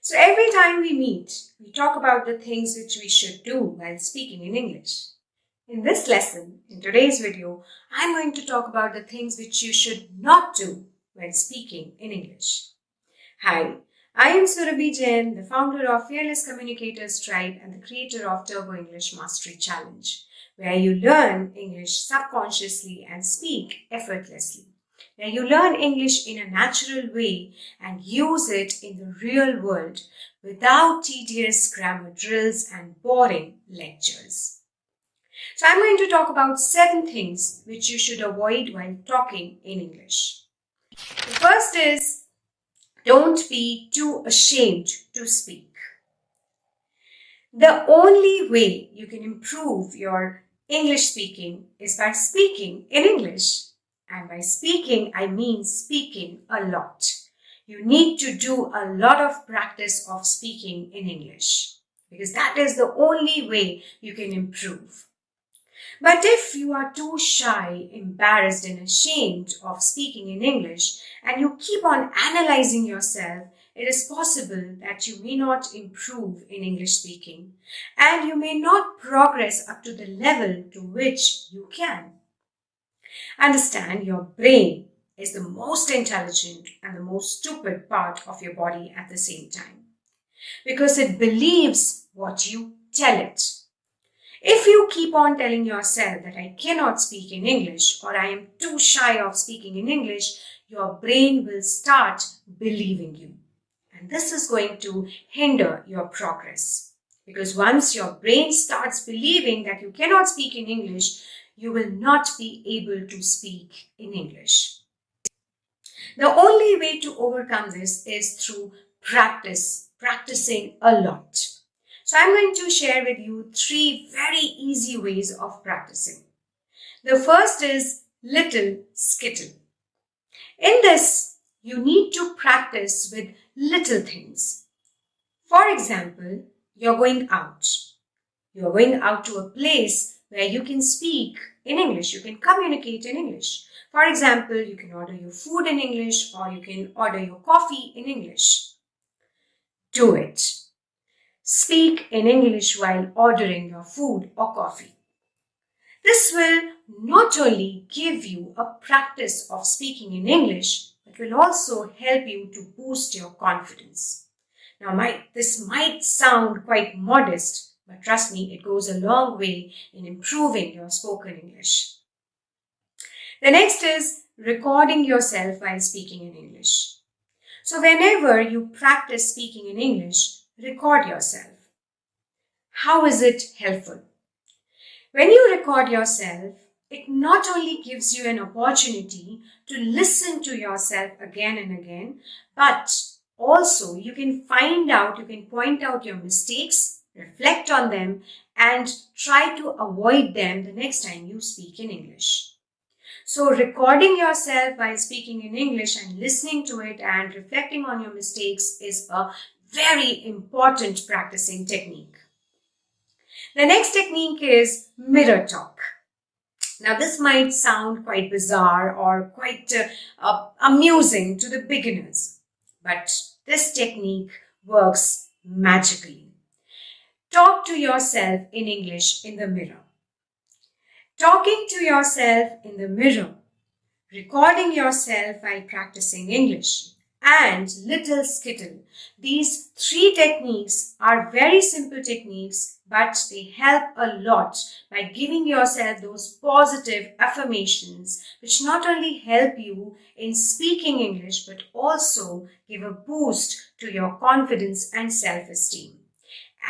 So every time we meet, we talk about the things which we should do while speaking in English. In this lesson, in today's video, I'm going to talk about the things which you should not do when speaking in English. Hi, I am Surabhi Jain, the founder of Fearless Communicators Tribe and the creator of Turbo English Mastery Challenge, where you learn English subconsciously and speak effortlessly, where you learn English in a natural way and use it in the real world without tedious grammar drills and boring lectures. So I'm going to talk about 7 things which you should avoid while talking in English. The first is, don't be too ashamed to speak. The only way you can improve your English speaking is by speaking in English. And by speaking, I mean speaking a lot. You need to do a lot of practice of speaking in English because that is the only way you can improve. But if you are too shy, embarrassed and ashamed of speaking in English and you keep on analyzing yourself, it is possible that you may not improve in English speaking and you may not progress up to the level to which you can. Understand, your brain is the most intelligent and the most stupid part of your body at the same time because it believes what you tell it. If you keep on telling yourself that I cannot speak in English or I am too shy of speaking in English, your brain will start believing you. And this is going to hinder your progress. Because once your brain starts believing that you cannot speak in English, you will not be able to speak in English. The only way to overcome this is through practicing a lot. So I'm going to share with you 3 very easy ways of practicing. The first is little skittle. In this, you need to practice with little things. For example, you're going out. You're going out to a place where you can speak in English. You can communicate in English. For example, you can order your food in English or you can order your coffee in English. Do it. Speak in English while ordering your food or coffee. This will not only give you a practice of speaking in English, but will also help you to boost your confidence. Now, this might sound quite modest, but trust me, it goes a long way in improving your spoken English. The next is recording yourself while speaking in English. So whenever you practice speaking in English, record yourself. How is it helpful? When you record yourself, it not only gives you an opportunity to listen to yourself again and again, but also you can point out your mistakes, reflect on them, and try to avoid them the next time you speak in English. So recording yourself while speaking in English and listening to it and reflecting on your mistakes is a very important practicing technique. The next technique is mirror talk. Now this might sound quite bizarre or quite amusing to the beginners, but this technique works magically. Talk to yourself in English in the mirror. Talking to yourself in the mirror, recording yourself while practicing English, and little skittle. These 3 techniques are very simple techniques, but they help a lot by giving yourself those positive affirmations which not only help you in speaking English but also give a boost to your confidence and self-esteem.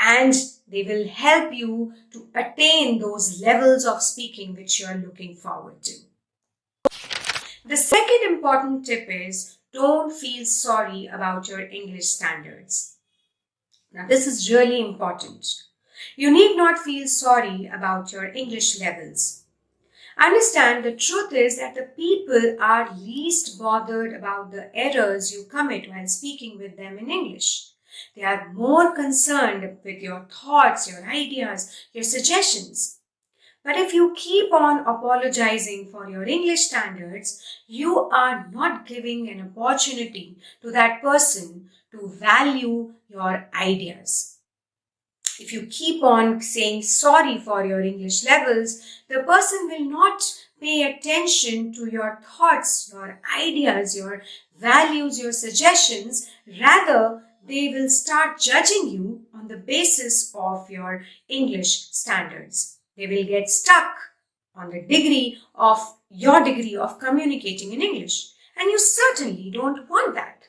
And they will help you to attain those levels of speaking which you are looking forward to. The second important tip is, don't feel sorry about your English standards. Now, this is really important. You need not feel sorry about your English levels. Understand, the truth is that the people are least bothered about the errors you commit while speaking with them in English. They are more concerned with your thoughts, your ideas, your suggestions. But if you keep on apologizing for your English standards, you are not giving an opportunity to that person to value your ideas. If you keep on saying sorry for your English levels, the person will not pay attention to your thoughts, your ideas, your values, your suggestions. Rather, they will start judging you on the basis of your English standards. They will get stuck on the degree of your degree of communicating in English. And you certainly don't want that.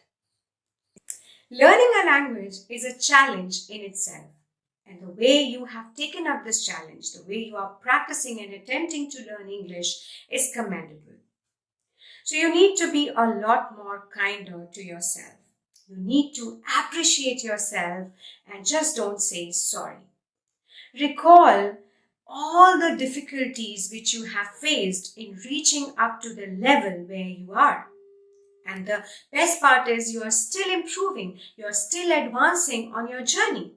Learning a language is a challenge in itself. And the way you have taken up this challenge, the way you are practicing and attempting to learn English is commendable. So you need to be a lot more kinder to yourself. You need to appreciate yourself and just don't say sorry. Recall all the difficulties which you have faced in reaching up to the level where you are. And the best part is you are still improving, you are still advancing on your journey.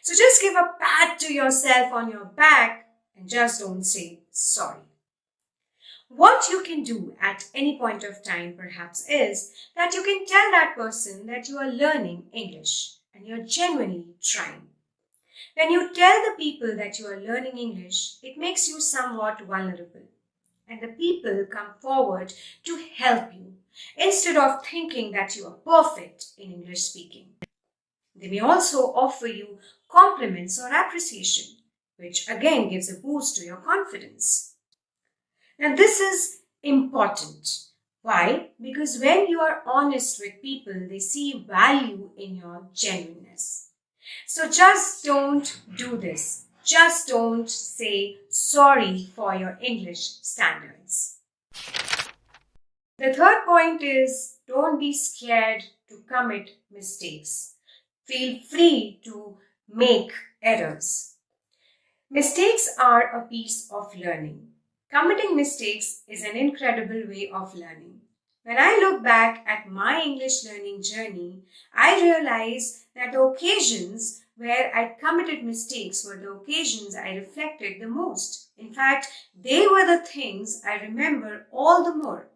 So just give a pat to yourself on your back and just don't say sorry. What you can do at any point of time perhaps is that you can tell that person that you are learning English and you're genuinely trying. When you tell the people that you are learning English, it makes you somewhat vulnerable. And the people come forward to help you instead of thinking that you are perfect in English speaking. They may also offer you compliments or appreciation, which again gives a boost to your confidence. Now, this is important. Why? Because when you are honest with people, they see value in your genuineness. So just don't do this. Just don't say sorry for your English standards. The third point is don't be scared to commit mistakes. Feel free to make errors. Mistakes are a piece of learning. Committing mistakes is an incredible way of learning. When I look back at my English learning journey, I realize that the occasions where I committed mistakes were the occasions I reflected the most. In fact, they were the things I remember all the more.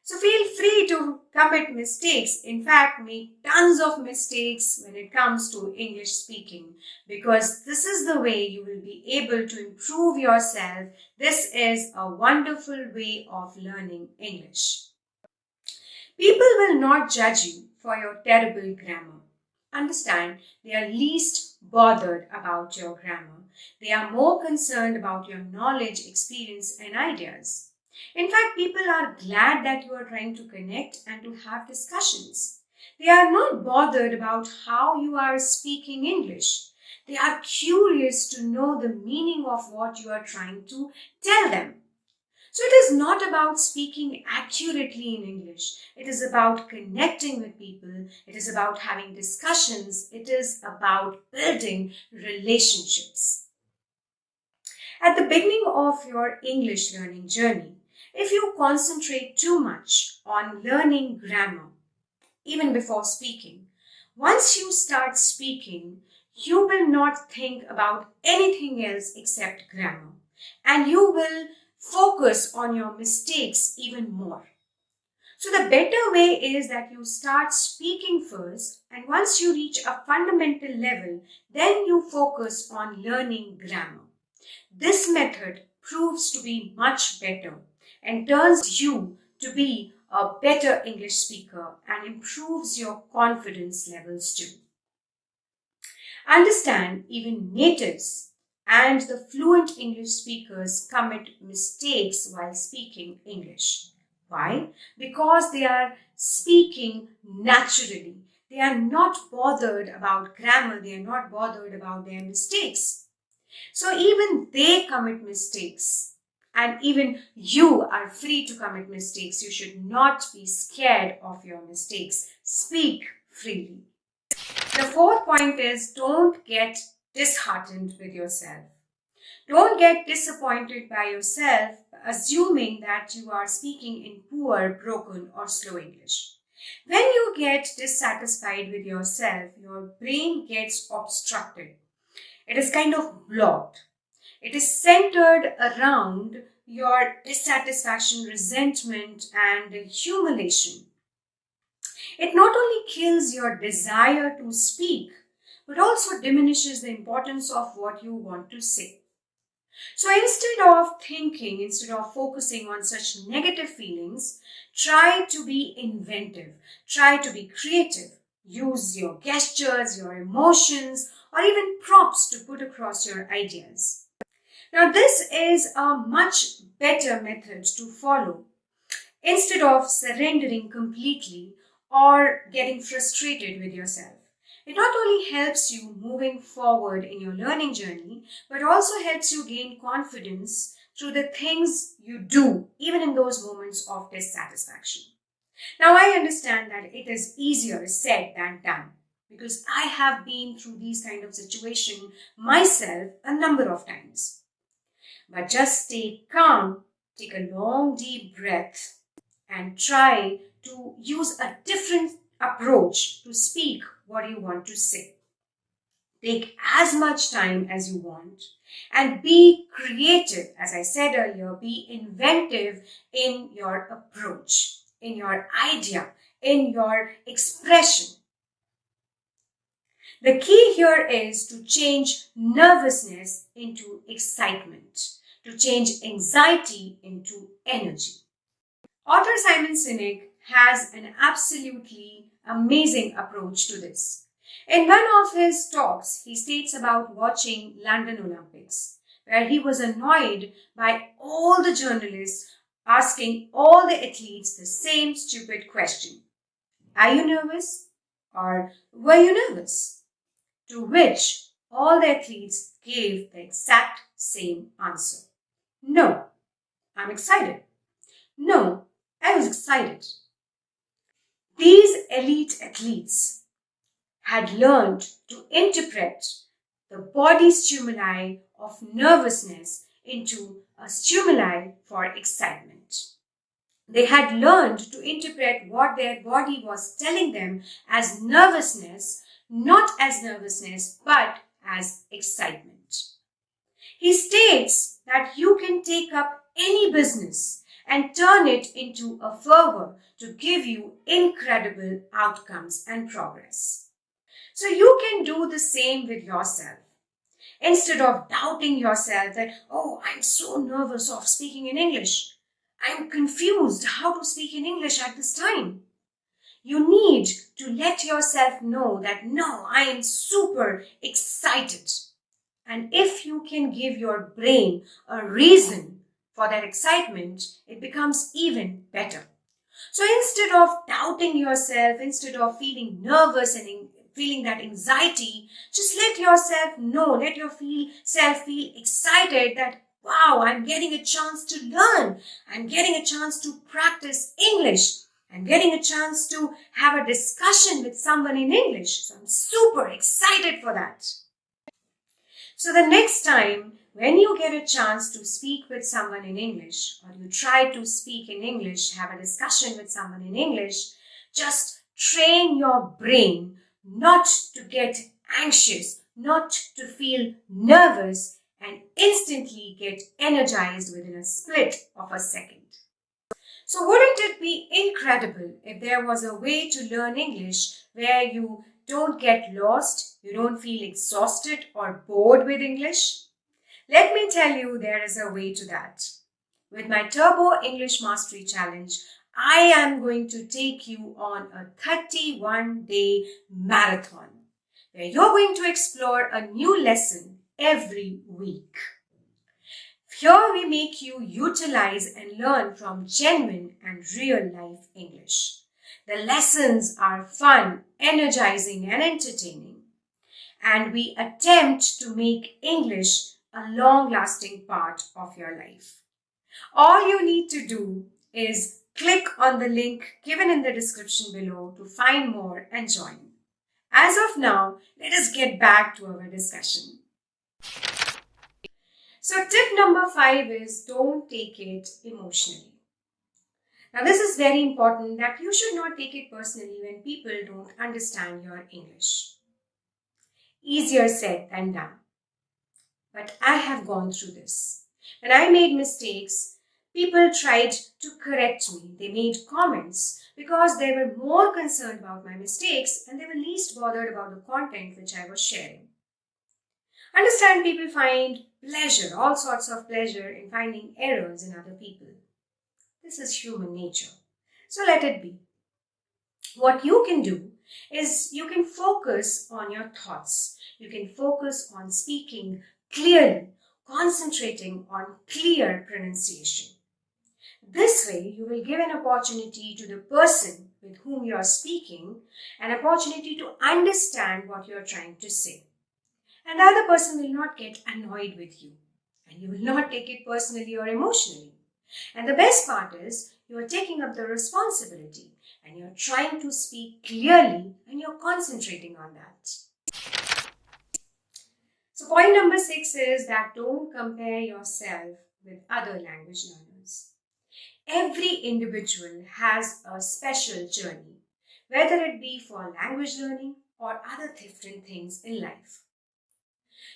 So feel free to commit mistakes. In fact, make tons of mistakes when it comes to English speaking, because this is the way you will be able to improve yourself. This is a wonderful way of learning English. People will not judge you for your terrible grammar. Understand, they are least bothered about your grammar. They are more concerned about your knowledge, experience, and ideas. In fact, people are glad that you are trying to connect and to have discussions. They are not bothered about how you are speaking English. They are curious to know the meaning of what you are trying to tell them. So it is not about speaking accurately in English. It is about connecting with people. It is about having discussions. It is about building relationships. At the beginning of your English learning journey, if you concentrate too much on learning grammar, even before speaking, once you start speaking, you will not think about anything else except grammar, and you will focus on your mistakes even more. So the better way is that you start speaking first, and once you reach a fundamental level, then you focus on learning grammar. This method proves to be much better and turns you to be a better English speaker and improves your confidence levels too. Understand, even natives and the fluent English speakers commit mistakes while speaking English. Why? Because they are speaking naturally. They are not bothered about grammar. They are not bothered about their mistakes. So even they commit mistakes. And even you are free to commit mistakes. You should not be scared of your mistakes. Speak freely. The fourth point is don't get disheartened with yourself. Don't get disappointed by yourself, assuming that you are speaking in poor, broken, or slow English. When you get dissatisfied with yourself, your brain gets obstructed. It is kind of blocked. It is centered around your dissatisfaction, resentment, and humiliation. It not only kills your desire to speak, but also diminishes the importance of what you want to say. So instead of focusing on such negative feelings, try to be inventive, try to be creative. Use your gestures, your emotions, or even props to put across your ideas. Now, this is a much better method to follow instead of surrendering completely or getting frustrated with yourself. It not only helps you moving forward in your learning journey, but also helps you gain confidence through the things you do, even in those moments of dissatisfaction. Now, I understand that it is easier said than done because I have been through these kind of situation myself a number of times. But just stay calm, take a long deep breath, and try to use a different approach to speak what you want to say. Take as much time as you want and be creative. As I said earlier, be inventive in your approach, in your idea, in your expression. The key here is to change nervousness into excitement, to change anxiety into energy. Author Simon Sinek has an absolutely amazing approach to this. In one of his talks, he states about watching London Olympics, where he was annoyed by all the journalists asking all the athletes the same stupid question. Are you nervous? Or were you nervous? To which all the athletes gave the exact same answer. No, I'm excited. No, I was excited. These elite athletes had learned to interpret the body stimuli of nervousness into a stimuli for excitement. They had learned to interpret what their body was telling them as nervousness, not as nervousness, but as excitement. He states that you can take up any business and turn it into a fervor to give you incredible outcomes and progress. So you can do the same with yourself. Instead of doubting yourself that, oh, I'm so nervous of speaking in English. I'm confused how to speak in English at this time. You need to let yourself know that, no, I am super excited. And if you can give your brain a reason for that excitement, it becomes even better. So instead of doubting yourself, instead of feeling nervous and feeling that anxiety, just let yourself know, let yourself feel excited that, wow, I'm getting a chance to learn. I'm getting a chance to practice English. I'm getting a chance to have a discussion with someone in English. So I'm super excited for that. So the next time when you get a chance to speak with someone in English, or you try to speak in English, have a discussion with someone in English, just train your brain not to get anxious, not to feel nervous, and instantly get energized within a split of a second. So wouldn't it be incredible if there was a way to learn English where you don't get lost, you don't feel exhausted or bored with English? Let me tell you, there is a way to that. With my Turbo English Mastery Challenge, I am going to take you on a 31-day marathon where you're going to explore a new lesson every week. Here we make you utilize and learn from genuine and real life English. The lessons are fun, energizing, and entertaining. And we attempt to make English a long-lasting part of your life. All you need to do is click on the link given in the description below to find more and join. As of now, let us get back to our discussion. So tip number 5 is don't take it emotionally. Now this is very important that you should not take it personally when people don't understand your English. Easier said than done. But I have gone through this. When I made mistakes, People tried to correct me. They made comments because they were more concerned about my mistakes and they were least bothered about the content which I was sharing. Understand, people find pleasure, all sorts of pleasure in finding errors in other people. This is human nature. So let it be. What you can do is you can focus on your thoughts. You can focus on speaking clearly, concentrating on clear pronunciation. This way, you will give an opportunity to the person with whom you are speaking, an opportunity to understand what you are trying to say. And the other person will not get annoyed with you, and you will not take it personally or emotionally. And the best part is, you are taking up the responsibility and you're trying to speak clearly and you're concentrating on that. So, point number 6 is that don't compare yourself with other language learners. Every individual has a special journey, whether it be for language learning or other different things in life.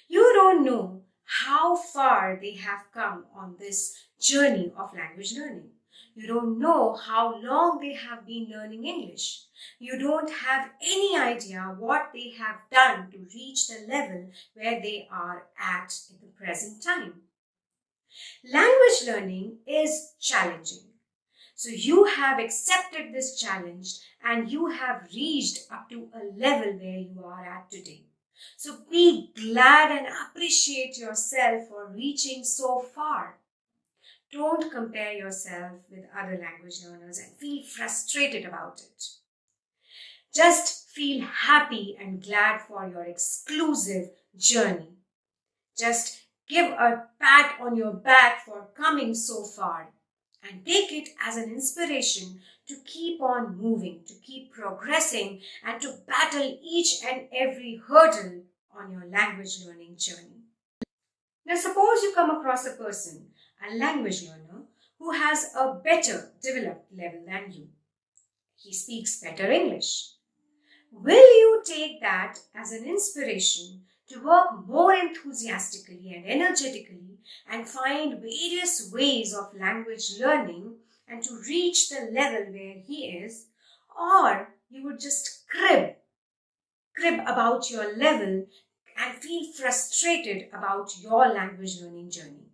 You don't know how far they have come on this journey of language learning. You don't know how long they have been learning English. You don't have any idea what they have done to reach the level where they are at in the present time. Language learning is challenging. So you have accepted this challenge and you have reached up to a level where you are at today. So be glad and appreciate yourself for reaching so far. Don't compare yourself with other language learners and feel frustrated about it. Just feel happy and glad for your exclusive journey. Just give a pat on your back for coming so far and take it as an inspiration to keep on moving, to keep progressing, and to battle each and every hurdle on your language learning journey. Now, suppose you come across a person, a language learner, who has a better developed level than you. He speaks better English. Will you take that as an inspiration to work more enthusiastically and energetically and find various ways of language learning and to reach the level where he is? Or you would just crib about your level and feel frustrated about your language learning journey?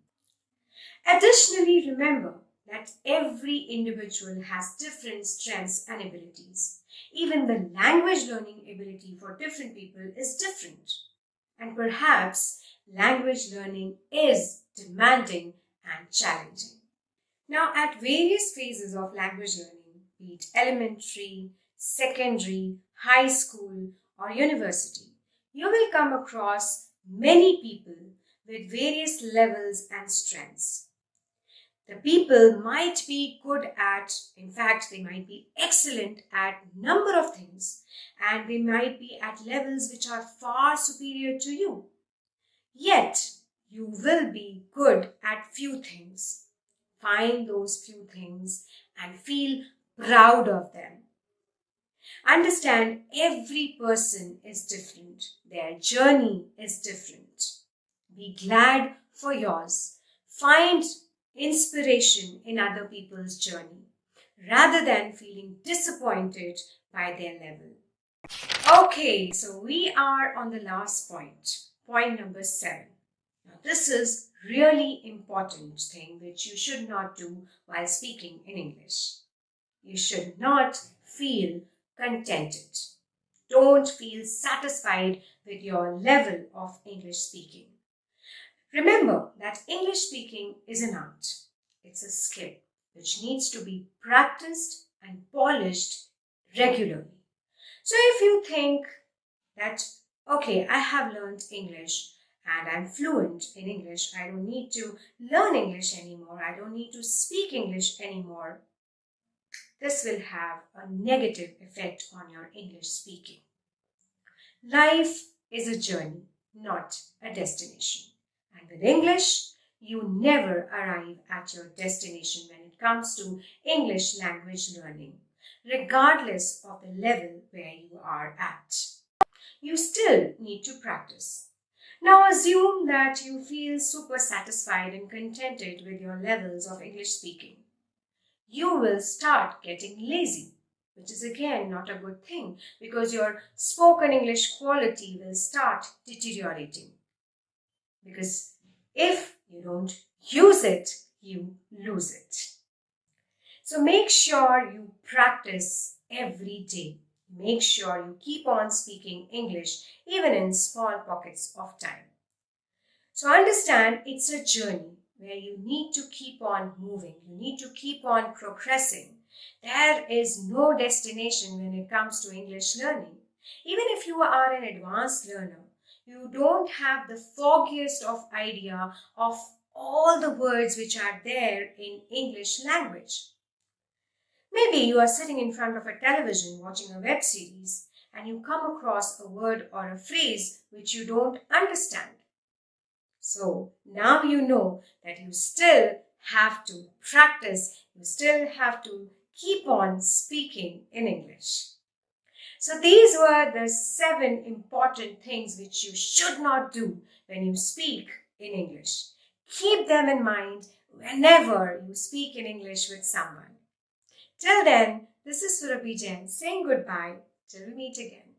Additionally, remember that every individual has different strengths and abilities. Even the language learning ability for different people is different. And perhaps language learning is demanding and challenging. Now, at various phases of language learning, be it elementary, secondary, high school, or university, you will come across many people with various levels and strengths. The people might be good at, in fact, they might be excellent at a number of things, and they might be at levels which are far superior to you. Yet, you will be good at few things. Find those few things and feel proud of them. Understand, every person is different. Their journey is different. Be glad for yours. Find inspiration in other people's journey rather than feeling disappointed by their level. Okay, so we are on the last point number 7. Now, this is really important thing which you should not do while speaking in English. You should not feel contented. Don't feel satisfied with your level of English speaking. Remember that English speaking is an art. It's a skill which needs to be practiced and polished regularly. So if you think that, okay, I have learned English and I'm fluent in English, I don't need to learn English anymore, I don't need to speak English anymore, this will have a negative effect on your English speaking. Life is a journey, not a destination. And with English, you never arrive at your destination when it comes to English language learning, regardless of the level where you are at. You still need to practice. Now assume that you feel super satisfied and contented with your levels of English speaking. You will start getting lazy, which is again not a good thing because your spoken English quality will start deteriorating. Because if you don't use it, you lose it. So make sure you practice every day. Make sure you keep on speaking English even in small pockets of time. So understand it's a journey where you need to keep on moving. You need to keep on progressing. There is no destination when it comes to English learning. Even if you are an advanced learner, you don't have the foggiest of idea of all the words which are there in English language. Maybe you are sitting in front of a television watching a web series and you come across a word or a phrase which you don't understand. So now you know that you still have to practice, you still have to keep on speaking in English. So these were the 7 important things which you should not do when you speak in English. Keep them in mind whenever you speak in English with someone. Till then, this is Surabhi Jain saying goodbye till we meet again.